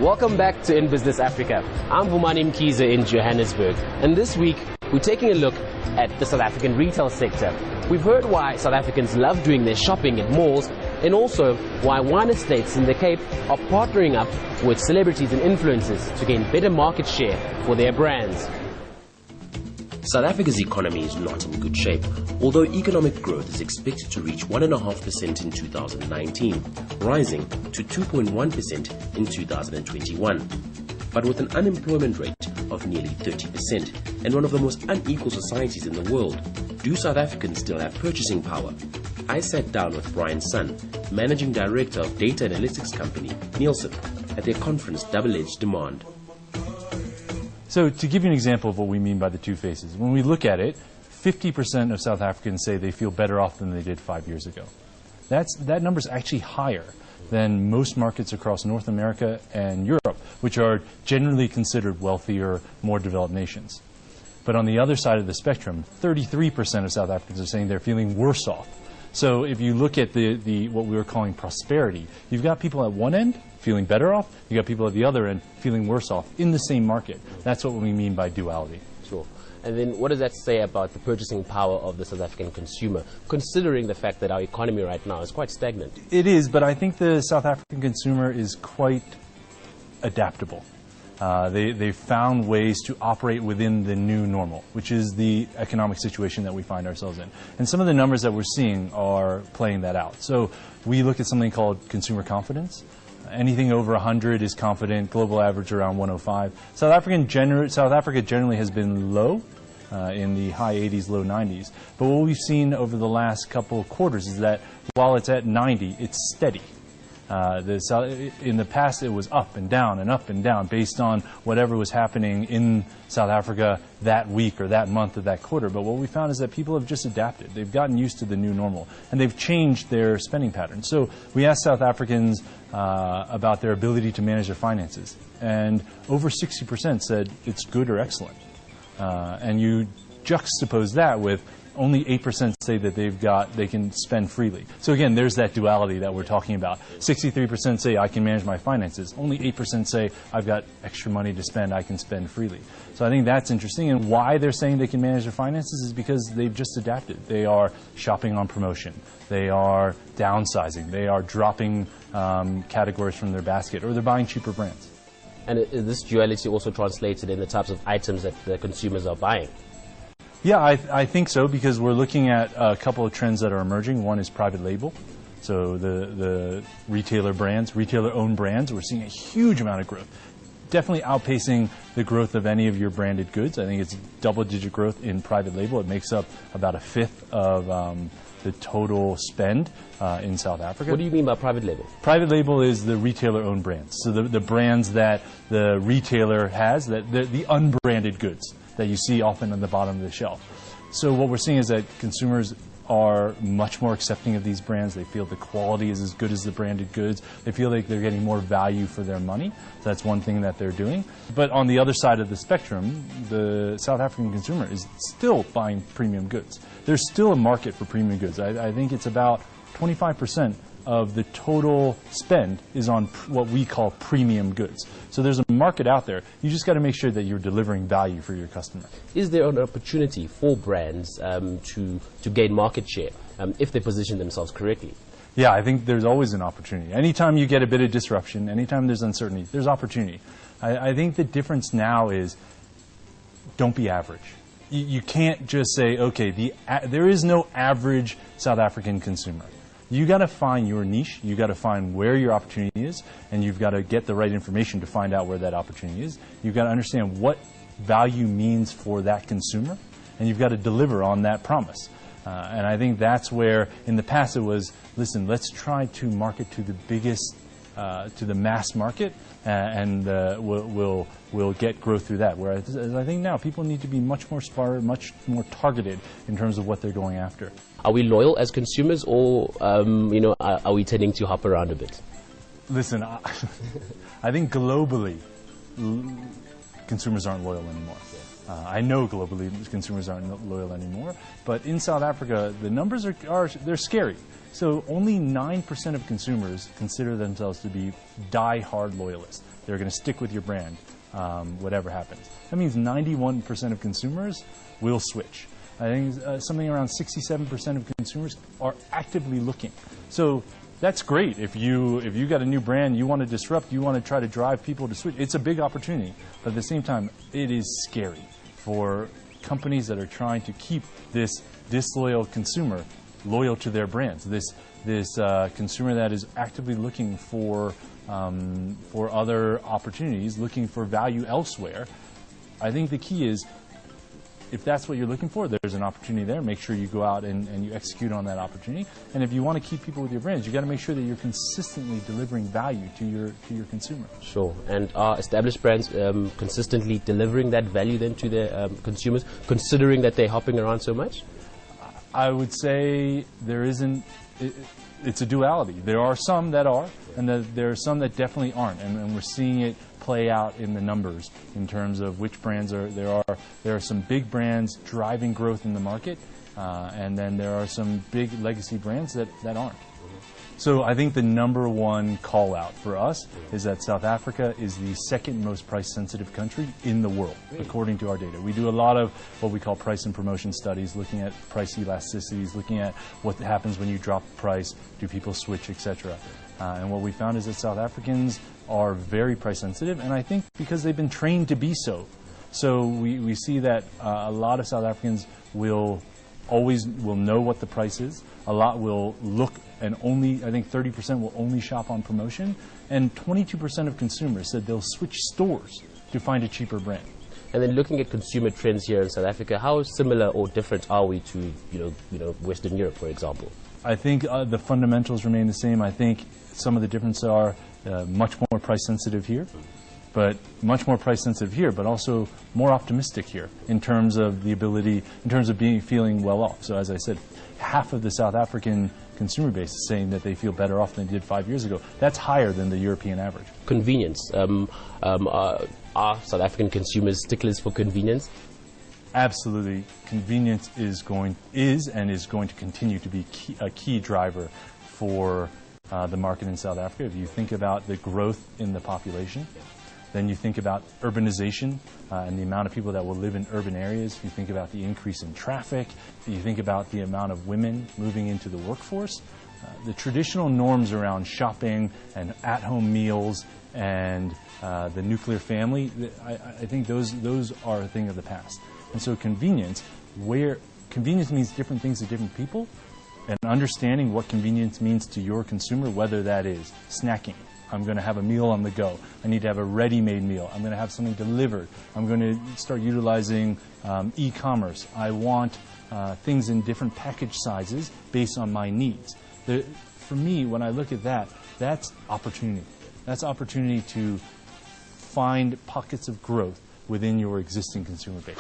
Welcome back to In Business Africa. I'm Vumani Mkiza in Johannesburg, and this week we're taking a look at the South African retail sector. We've heard why South Africans love doing their shopping at malls, and also why wine estates in the Cape are partnering up with celebrities and influencers to gain better market share for their brands. South Africa's economy is not in good shape, although economic growth is expected to reach 1.5% in 2019, rising to 2.1% in 2021. But with an unemployment rate of nearly 30% and one of the most unequal societies in the world, do South Africans still have purchasing power? I sat down with Bryan Sun, Managing Director of data analytics company Nielsen, at their conference Double-Edged Demand. So to give you an example of what we mean by the two faces, when we look at it, 50% of South Africans say they feel better off than they did 5 years ago. That number is actually higher than most markets across North America and Europe, which are generally considered wealthier, more developed nations. But on the other side of the spectrum, 33% of South Africans are saying they're feeling worse off. So if you look at the what we were calling prosperity, you've got people at one end feeling better off, you've got people at the other end feeling worse off in the same market. That's what we mean by duality. Sure. And then what does that say about the purchasing power of the South African consumer, considering the fact that our economy right now is quite stagnant? It is, but I think the South African consumer is quite adaptable. They've found ways to operate within the new normal, which is the economic situation that we find ourselves in. And some of the numbers that we're seeing are playing that out. So we look at something called consumer confidence. Anything over 100 is confident, global average around 105. South Africa generally has been low, in the high 80s, low 90s. But what we've seen over the last couple of quarters is that while it's at 90, it's steady. In the past, it was up and down based on whatever was happening in South Africa that week or that month or that quarter. But what we found is that people have just adapted. They've gotten used to the new normal, and they've changed their spending patterns. So we asked South Africans about their ability to manage their finances, and over 60% said it's good or excellent. And you juxtapose that with only 8% say that they can spend freely. So again, there's that duality that we're talking about. 63% say I can manage my finances. Only 8% say I've got extra money to spend, I can spend freely. So I think that's interesting. And why they're saying they can manage their finances is because they've just adapted. They are shopping on promotion. They are downsizing. They are dropping categories from their basket, or they're buying cheaper brands. And is this duality also translated in the types of items that the consumers are buying? Yeah, I think so, because we're looking at a couple of trends that are emerging. One is private label. So the retailer-owned brands, we're seeing a huge amount of growth. Definitely outpacing the growth of any of your branded goods. I think it's double-digit growth in private label. It makes up about a fifth of the total spend in South Africa. What do you mean by private label? Private label is the retailer-owned brands. So the brands that the retailer has, the unbranded goods that you see often on the bottom of the shelf. So what we're seeing is that consumers are much more accepting of these brands. They feel the quality is as good as the branded goods. They feel like they're getting more value for their money. So that's one thing that they're doing. But on the other side of the spectrum, the South African consumer is still buying premium goods. There's still a market for premium goods. I think it's about 25% of the total spend is on what we call premium goods. So there's a market out there. You just got to make sure that you're delivering value for your customer. Is there an opportunity for brands to gain market share if they position themselves correctly? Yeah, I think there's always an opportunity. Anytime you get a bit of disruption, anytime there's uncertainty, there's opportunity. I think the difference now is don't be average. You can't just say, okay, there is no average South African consumer. You got to find your niche, you got to find where your opportunity is, and you've got to get the right information to find out where that opportunity is. You've got to understand what value means for that consumer, and you've got to deliver on that promise. And I think that's where, in the past, it was, listen, let's try to market to the biggest, to the mass market, and we'll get growth through that. Whereas I think now people need to be much more smart, much more targeted in terms of what they're going after. Are we loyal as consumers, or are we tending to hop around a bit? Listen, I think globally, consumers aren't loyal anymore. I know globally consumers aren't loyal anymore, but in South Africa, the numbers they're scary. So only 9% of consumers consider themselves to be die-hard loyalists. They're going to stick with your brand, whatever happens. That means 91% of consumers will switch. I think something around 67% of consumers are actively looking. So that's great. If you got a new brand, you want to disrupt, you want to try to drive people to switch, it's a big opportunity. But at the same time, it is scary for companies that are trying to keep this disloyal consumer loyal to their brands. This consumer that is actively looking for other opportunities, looking for value elsewhere. I think the key is, if that's what you're looking for, there's an opportunity there. Make sure you go out and you execute on that opportunity. And if you want to keep people with your brands, you got to make sure that you're consistently delivering value to your consumer. Sure. And are established brands consistently delivering that value then to their consumers, considering that they're hopping around so much? I would say there isn't. It's a duality. There are some that are, and there are some that definitely aren't. And we're seeing it play out in the numbers in terms of which brands are there. There are some big brands driving growth in the market, and then there are some big legacy brands that aren't. So I think the number one call out for us is that South Africa is the second most price sensitive country in the world, according to our data. We do a lot of what we call price and promotion studies, looking at price elasticities, looking at what happens when you drop price, do people switch, etc. And what we found is that South Africans are very price sensitive, and I think because they've been trained to be so. So we see that a lot of South Africans will know what the price is. A lot will look, and I think 30% will only shop on promotion, and 22% of consumers said they'll switch stores to find a cheaper brand. And then looking at consumer trends here in South Africa, how similar or different are we to Western Europe, for example? I think the fundamentals remain the same. I think some of the differences are much more price sensitive here, but also more optimistic here in terms of the ability, in terms of feeling well off. So as I said, half of the South African consumer base is saying that they feel better off than they did 5 years ago. That's higher than the European average. Convenience. Are South African consumers sticklers for convenience? Absolutely. Convenience is going to continue to be a key driver for the market in South Africa. If you think about the growth in the population, then you think about urbanization and the amount of people that will live in urban areas. You think about the increase in traffic. You think about the amount of women moving into the workforce. The traditional norms around shopping and at-home meals and the nuclear family, I think those are a thing of the past. And so convenience means different things to different people, and understanding what convenience means to your consumer, whether that is snacking. I'm going to have a meal on the go. I need to have a ready-made meal. I'm going to have something delivered. I'm going to start utilizing e-commerce. I want things in different package sizes based on my needs. For me, when I look at that, that's opportunity. That's opportunity to find pockets of growth within your existing consumer base.